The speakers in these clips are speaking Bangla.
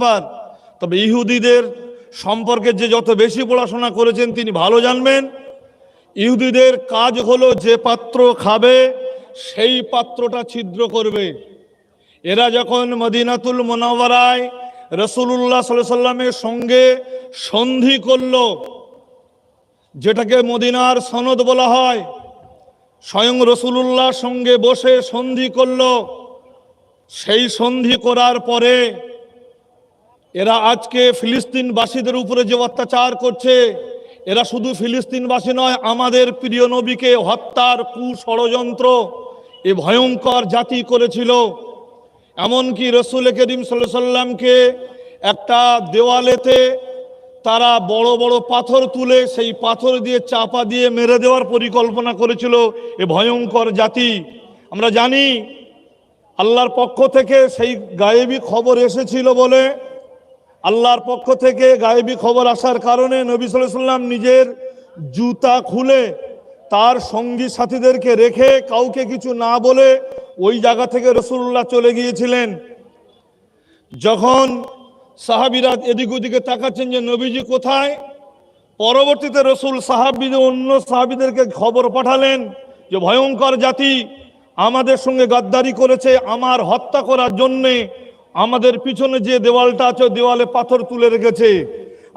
ব্যাপার। তবে ইহুদিদের সম্পর্কে যে যত বেশি পড়াশোনা করেছেন তিনি ভালো জানবেন, ইহুদিদের কাজ হলো যে পাত্র খাবে সেই পাত্রটা ছিদ্র করবে। এরা যখন মদিনাতুল মুনাওয়ারায় রাসূলুল্লাহ সাল্লাল্লাহু আলাইহি সাল্লামের সঙ্গে সন্ধি করল, যেটাকে মদিনার সনদ বলা হয়, স্বয়ং রাসূলুল্লাহর সঙ্গে বসে সন্ধি করল, সেই সন্ধি করার পরে এরা আজকে ফিলিস্তিনবাসীদের উপরে যে অত্যাচার করছে, এরা শুধু ফিলিস্তিনবাসী নয়, আমাদের প্রিয় নবীকে হত্যার কুষড়যন্ত্র এ ভয়ঙ্কর জাতি করেছিল। এমনকি রাসূল করিম সাল্লাল্লাহু আলাইহি সাল্লামকে একটা দেওয়ালেতে তারা বড় বড় পাথর তুলে সেই পাথর দিয়ে চাপা দিয়ে মেরে দেওয়ার পরিকল্পনা করেছিল এ ভয়ঙ্কর জাতি। আমরা জানি আল্লাহর পক্ষ থেকে সেই গায়েবী খবর এসেছিল বলে, আল্লাহর পক্ষ থেকে গায়েবী খবর আসার কারণে নবী সাল্লাল্লাহু আলাইহি সাল্লাম নিজের জুতা খুলে তার সঙ্গী সাথীদেরকে রেখে কাউকে কিছু না বলে ওই জায়গা থেকে রাসূলুল্লাহ চলে গিয়েছিলেন। যখন সাহাবীরা এদিক ওদিকে তাকাচ্ছেন যে নবীজি কোথায়, পরবর্তীতে রাসূল অন্য সাহাবীদেরকে খবর পাঠালেন যে ভয়ঙ্কর জাতি আমাদের সঙ্গে গাদ্দারি করেছে, আমার হত্যা করার জন্যে আমাদের পিছনে যে দেওয়ালটা আছে দেওয়ালে পাথর তুলে রেখেছে।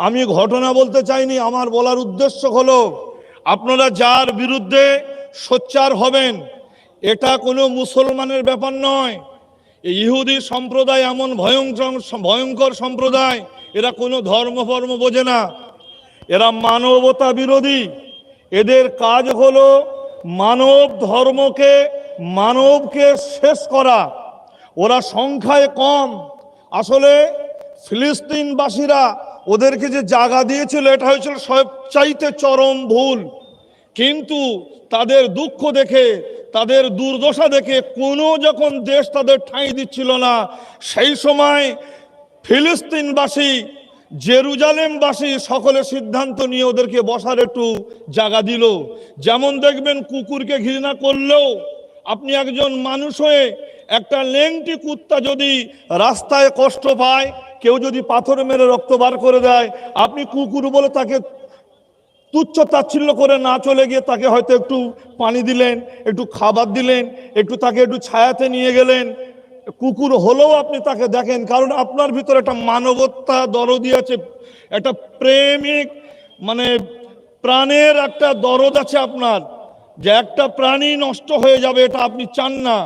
আমি ঘটনা বলতে চাইনি, আমার বলার উদ্দেশ্য হলো আপনারা যার বিরুদ্ধে সোচ্চার হবেন, এটা কোনো মুসলমানের ব্যাপার নয়। এই ইহুদি সম্প্রদায় এমন ভয়ঙ্কর সম্প্রদায়, এরা কোনো ধর্ম বোঝে না, এরা মানবতা বিরোধী। এদের কাজ হলো মানব ধর্মকে, মানবকে শেষ করা। ওরা সংখ্যায় কম। আসলে ফিলিস্তিনবাসীরা ওদেরকে যে জায়গা দিয়েছিল এটা হয়েছিল সবচাইতে চরম ভুল, কিন্তু তাদের দুঃখ দেখে, তাদের দুর্দশা দেখে কোনো যখন দেশ তাদের ঠাঁই দিচ্ছিল না, সেই সময় ফিলিস্তিনবাসী, জেরুজালেমবাসী সকলে সিদ্ধান্ত নিয়ে ওদেরকে বসার একটু জায়গা দিল। যেমন দেখবেন কুকুরকে ঘৃণা করলেও আপনি একজন মানুষ হয়ে একটা লেংটি কুত্তা যদি রাস্তায় কষ্ট পায়, কেউ যদি পাথর মেরে রক্ত বার করে দেয়, আপনি কুকুর বলে তাকে তুচ্ছ তাচ্ছিল্য করে না চলে গিয়ে তাকে হয়তো একটু পানি দিলেন, একটু খাবার দিলেন, তাকে একটু ছায়াতে নিয়ে গেলেন। কুকুর হলেও আপনি তাকে দেখেন, কারণ আপনার ভিতরে একটা মানবতা দরদি আছে, একটা প্রেমিক প্রাণের একটা দরদ আছে আপনার, যে একটা প্রাণী নষ্ট হয়ে যাবে এটা আপনি চান না।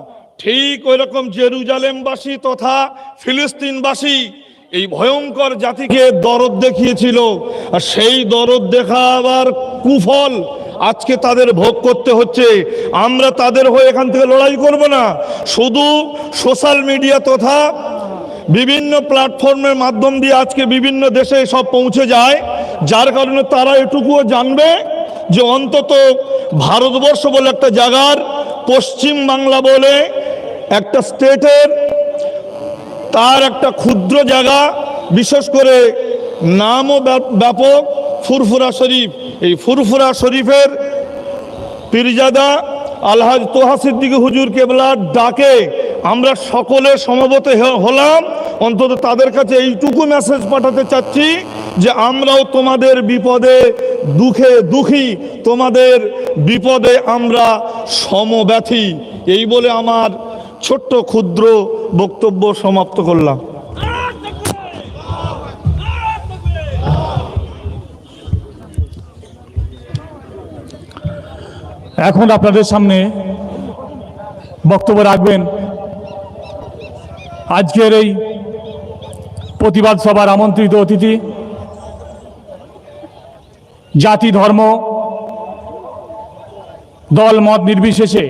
ঠিক ওই রকম জেরুজালেমবাসী তথা ফিলিস্তিনবাসী এই ভয়ঙ্কর জাতিকে দরদ দেখিয়েছিল, আর সেই দরদ দেখাবার কুফল আজকে তাদের ভোগ করতে হচ্ছে। আমরা তাদের হয়ে এখান থেকে লড়াই করব না, শুধু সোশ্যাল মিডিয়া তথা বিভিন্ন প্ল্যাটফর্মের মাধ্যম দিয়ে আজকে বিভিন্ন দেশে সব পৌঁছে যায়, যার কারণে তারা এটুকুও জানবে যে অন্তত ভারতবর্ষ বলে একটা জায়গার, পশ্চিম বাংলা বলে একটা স্টেটের, তার একটা ক্ষুদ্র জায়গা, বিশেষ করে নামও ব্যাপক, ফুরফুরা শরীফ। এই ফুরফুরা শরীফের পীরজাদা আলহাজ তোহা সিদ্দিকী হুজুর কেবলার ডাকে আমরা সকলে সমবেত হলাম। অন্তত তাদের কাছে এইটুকু মেসেজ পাঠাতে চাচ্ছি যে আমরাও তোমাদের বিপদে দুঃখে দুঃখী, তোমাদের বিপদে আমরা সমব্যথী। এই বলে আমার ছোট্ট ক্ষুদ্র বক্তব্য সমাপ্ত করলাম। এখন আপনাদের সামনে বক্তব্য রাখবেন আজকের এই প্রতিবাদ সভার আমন্ত্রিত অতিথি, জাতি ধর্ম দল মত নির্বিশেষে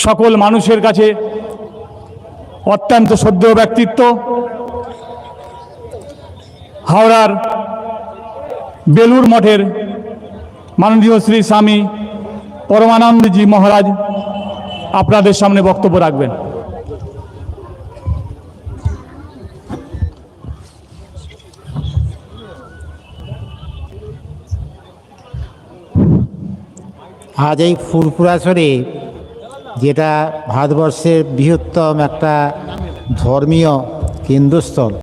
সকল মানুষের কাছে অত্যন্ত শ্রদ্ধেয় ব্যক্তিত্ব, হাওড়ার বেলুর মঠের মাননীয় শ্রী স্বামী পরমানন্দজি মহারাজ আপনাদের সামনে বক্তব্য রাখবেন। আজ এই ফুরফুরা শরীফ, যেটা ভারতবর্ষের বৃহত্তম একটা ধর্মীয় কেন্দ্রস্থল,